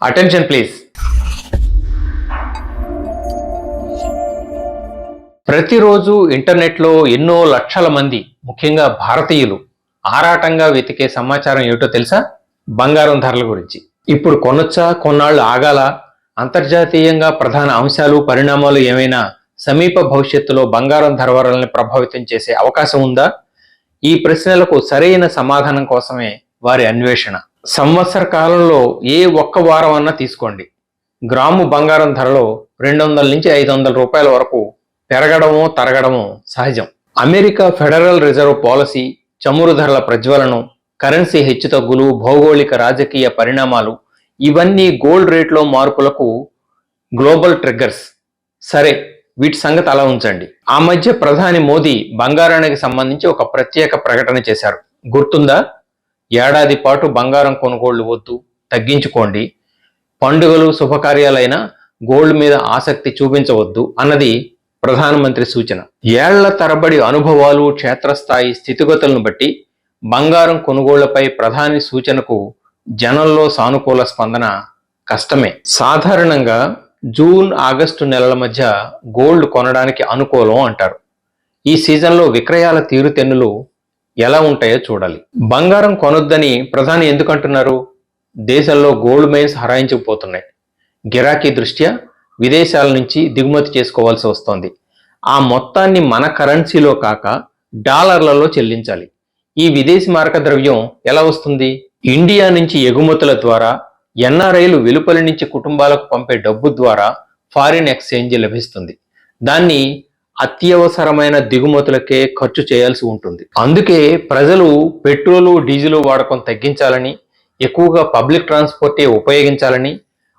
Attention please. ప్రతిరోజు ఇంటర్నెట్లో ఎన్నో లక్షల మంది, ముఖ్యంగా భారతీయులు ఆరాటంగా వెతికే సమాచారం ఏమిటో తెలుసా? బంగారం ధరల గురించి. ఇప్పుడు కొనొచ్చా, కొన్నాళ్ళు ఆగాల, అంతర్జాతీయంగా ప్రధాన అంశాలు, పరిణామాలు ఏమైనా సమీప భవిష్యత్తులో బంగారం ధరలను ప్రభావితం చేసే అవకాశం ఉందా? ఈ ప్రశ్నలకు సరైన సమాధానం కోసమే వారి అన్వేషణ. సంవత్సర కాలంలో ఏ ఒక్క వారం అన్నా తీసుకోండి, గ్రాము బంగారం ధరలో 200 నుంచి 500 రూపాయల వరకు పెరగడమో తరగడమో సహజం. అమెరికా ఫెడరల్ రిజర్వ్ పాలసీ, చమురు ధరల ప్రజ్వలనం, కరెన్సీ హెచ్చుతగ్గులు, భౌగోళిక రాజకీయ పరిణామాలు ఇవన్నీ గోల్డ్ రేట్లో మార్పులకు గ్లోబల్ ట్రిగ్గర్స్. సరే, వీటి సంగతి అలా ఉంచండి. ఆ మధ్య ప్రధాని మోదీ బంగారానికి సంబంధించి ఒక ప్రత్యేక ప్రకటన చేశారు, గుర్తుందా? ఏడాది పాటు బంగారం కొనుగోళ్లు వద్దు, తగ్గించుకోండి, పండుగలు శుభకార్యాలైన గోల్డ్ మీద ఆసక్తి చూపించవద్దు అన్నది ప్రధానమంత్రి సూచన. ఏళ్ల తరబడి అనుభవాలు, క్షేత్రస్థాయి స్థితిగతులను బట్టి బంగారం కొనుగోళ్లపై ప్రధాని సూచనకు జనంలో సానుకూల స్పందన కష్టమే. సాధారణంగా జూన్, ఆగస్టు నెలల మధ్య గోల్డ్ కొనడానికి అనుకూలం అంటారు. ఈ సీజన్లో విక్రయాల తీరుతెన్నులు ఎలా ఉంటాయో చూడాలి. బంగారం కొనొద్దని ప్రధాని ఎందుకు అంటున్నారు? దేశంలో గోల్డ్ మైన్స్ హరాయించుకుపోతున్నాయి. గిరాకీ దృష్ట్యా విదేశాల నుంచి దిగుమతి చేసుకోవాల్సి వస్తోంది. ఆ మొత్తాన్ని మన కరెన్సీలో కాక డాలర్లలో చెల్లించాలి. ఈ విదేశీ మారక ద్రవ్యం ఎలా వస్తుంది? ఇండియా నుంచి ఎగుమతుల ద్వారా, ఎన్ఆర్ఐలు వెలుపలి నుంచి కుటుంబాలకు పంపే డబ్బు ద్వారా ఫారిన్ ఎక్స్చేంజ్ లభిస్తుంది. దాన్ని అత్యవసరమైన దిగుమతులకే ఖర్చు చేయాల్సి ఉంటుంది. అందుకే ప్రజలు పెట్రోలు, డీజిల్ వాడకం తగ్గించాలని, ఎక్కువగా పబ్లిక్ ట్రాన్స్పోర్టే ఉపయోగించాలని,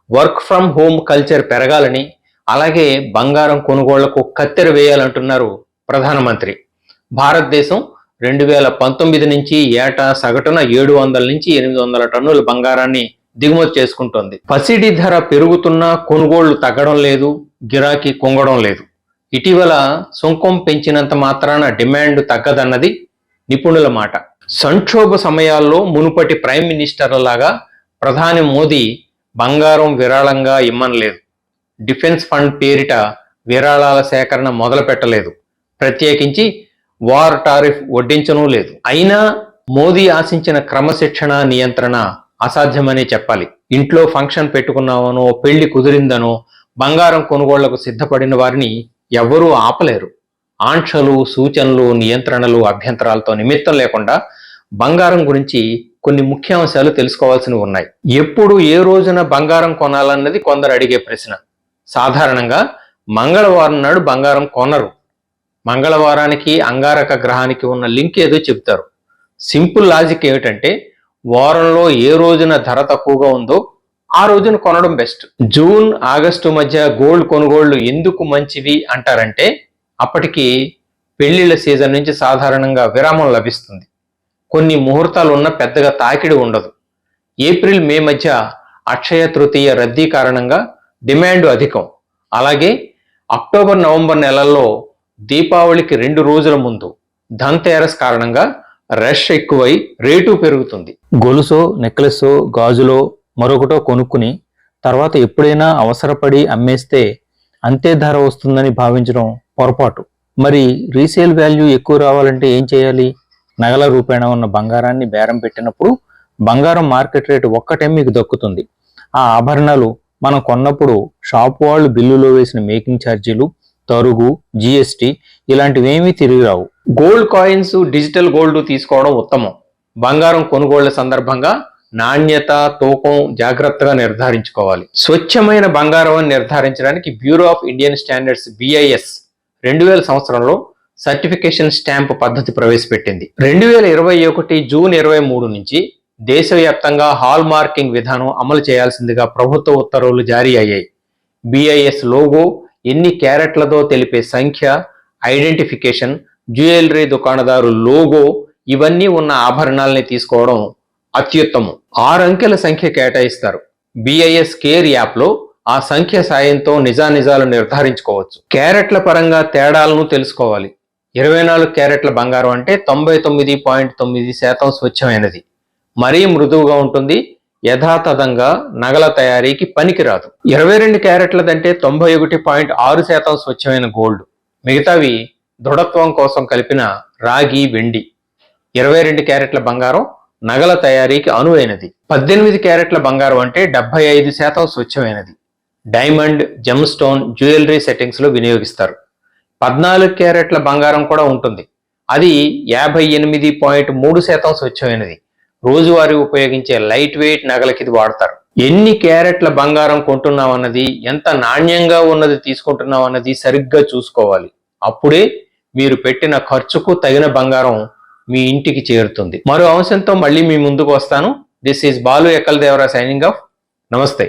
వర్క్ ఫ్రమ్ హోమ్ కల్చర్ పెరగాలని, అలాగే బంగారం కొనుగోళ్లకు కత్తెర వేయాలంటున్నారు ప్రధానమంత్రి. భారతదేశం 2019 నుంచి ఏటా సగటున 700 నుంచి 800 టన్నుల బంగారాన్ని దిగుమతి చేసుకుంటోంది. పసిడి ధర పెరుగుతున్నా కొనుగోళ్లు తగ్గడం లేదు, గిరాకీ కుంగడం లేదు. ఇటీవల సుంకం పెంచినంత మాత్రాన డిమాండ్ తగ్గదన్నది నిపుణుల మాట. సంక్షోభ సమయాల్లో మునుపటి ప్రైమ్ మినిస్టర్లలాగా ప్రధాని మోదీ బంగారం విరాళంగా ఇమ్మనలేదు. డిఫెన్స్ ఫండ్ పేరిట విరాళాల సేకరణ మొదలు పెట్టలేదు. ప్రత్యేకించి వార్ టారిఫ్ వడ్డించనూ లేదు. అయినా మోదీ ఆశించిన క్రమశిక్షణ, నియంత్రణ అసాధ్యమనే చెప్పాలి. ఇంట్లో ఫంక్షన్ పెట్టుకున్నామనో, పెళ్లి కుదిరిందనో బంగారం కొనుగోళ్లకు సిద్ధపడిన వారిని ఎవ్వరూ ఆపలేరు. ఆంక్షలు, సూచనలు, నియంత్రణలు, అభ్యంతరాలతో నిమిత్తం లేకుండా బంగారం గురించి కొన్ని ముఖ్యాంశాలు తెలుసుకోవాల్సినవి ఉన్నాయి. ఎప్పుడు, ఏ రోజున బంగారం కొనాలన్నది కొందరు అడిగే ప్రశ్న. సాధారణంగా మంగళవారం నాడు బంగారం కొనరు. మంగళవారానికి అంగారక గ్రహానికి ఉన్న లింక్ ఏదో చెప్తారు. సింపుల్ లాజిక్ ఏమిటంటే, వారంలో ఏ రోజున ధర తక్కువగా ఉందో ఆ రోజున కొనడం బెస్ట్. జూన్, ఆగస్టు మధ్య గోల్డ్ కొనుగోళ్లు ఎందుకు మంచివి అంటారంటే, అప్పటికి పెళ్లిళ్ల సీజన్ నుంచి సాధారణంగా విరామం లభిస్తుంది. కొన్ని ముహూర్తాలు ఉన్న పెద్దగా తాకిడి ఉండదు. ఏప్రిల్, మే మధ్య అక్షయ తృతీయ రద్దీ కారణంగా డిమాండ్ అధికం. అలాగే అక్టోబర్, నవంబర్ నెలల్లో దీపావళికి 2 రోజుల ముందు ధన్తేరస్ కారణంగా రష్ ఎక్కువై రేటు పెరుగుతుంది. గొలుసో, నెక్లెస్సో, గాజులో మరొకటో కొనుక్కుని తర్వాత ఎప్పుడైనా అవసరపడి అమ్మేస్తే అంతే ధర వస్తుందని భావించడం పొరపాటు. మరి రీసేల్ వాల్యూ ఎక్కువ రావాలంటే ఏం చేయాలి? నగల రూపేణా ఉన్న బంగారాన్ని బేరం పెట్టినప్పుడు బంగారం మార్కెట్ రేటు ఒక్కటే మీకు దక్కుతుంది. ఆ ఆభరణాలు మనం కొన్నప్పుడు షాప్ వాళ్ళు బిల్లులో వేసిన మేకింగ్ ఛార్జీలు, తరుగు, జిఎస్టీ ఇలాంటివేమీ తిరిగి రావు. గోల్డ్ కాయిన్స్, డిజిటల్ గోల్డ్ తీసుకోవడం ఉత్తమం. బంగారం కొనుగోళ్ల సందర్భంగా నాణ్యత, తూకం జాగ్రత్తగా నిర్ధారించుకోవాలి. స్వచ్ఛమైన బంగారం అని నిర్ధారించడానికి bureau of Indian standards BIS 2000 సంవత్సరంలో సర్టిఫికేషన్ స్టాంప్ పద్ధతి ప్రవేశపెట్టింది. 2021 జూన్ 23 నుంచి దేశవ్యాప్తంగా హాల్ మార్కింగ్ విధానం అమలు చేయాల్సిందిగా ప్రభుత్వ ఉత్తర్వులు జారీ అయ్యాయి. BIS లోగో, ఎన్ని క్యారెట్లదో తెలిపే సంఖ్య, ఐడెంటిఫికేషన్, జ్యువెలరీ దుకాణదారు లోగో ఇవన్నీ ఉన్న ఆభరణాలని తీసుకోవడం అత్యుత్తమం. 6 అంకెల సంఖ్య కేటాయిస్తారు. BIS కేర్ యాప్లో ఆ సంఖ్య సాయంతో నిజానిజాలు నిర్ధారించుకోవచ్చు. క్యారెట్ల పరంగా తేడాలను తెలుసుకోవాలి. 24 క్యారెట్ల బంగారం అంటే 99.9% స్వచ్ఛమైనది. మరీ మృదువుగా ఉంటుంది, యథాతథంగా నగల తయారీకి పనికిరాదు. 22 క్యారెట్లదంటే 91.6% స్వచ్ఛమైన గోల్డ్, మిగతావి దృఢత్వం కోసం కలిపిన రాగి, వెండి. 22 క్యారెట్ల బంగారం నగల తయారీకి అనువైనది. 18 క్యారెట్ల బంగారం అంటే 75% స్వచ్ఛమైనది. Diamond, gem stone, jewellery settings లో వినియోగిస్తారు. 14 క్యారెట్ల బంగారం కూడా ఉంటుంది. అది 58.3% స్వచ్ఛమైనది. రోజువారీ ఉపయోగించే లైట్ వెయిట్ నగలకి ఇది వాడతారు. ఎన్ని క్యారెట్ల బంగారం కొంటున్నామన్నది, ఎంత నాణ్యంగా ఉన్నది తీసుకుంటున్నామన్నది సరిగ్గా చూసుకోవాలి. అప్పుడే మీరు పెట్టిన ఖర్చుకు తగిన బంగారం మీ ఇంటికి చేరుతుంది. మరో అంశంతో మళ్ళీ మీ ముందుకు వస్తాను. This is Balu Ekkal Devara signing off. నమస్తే.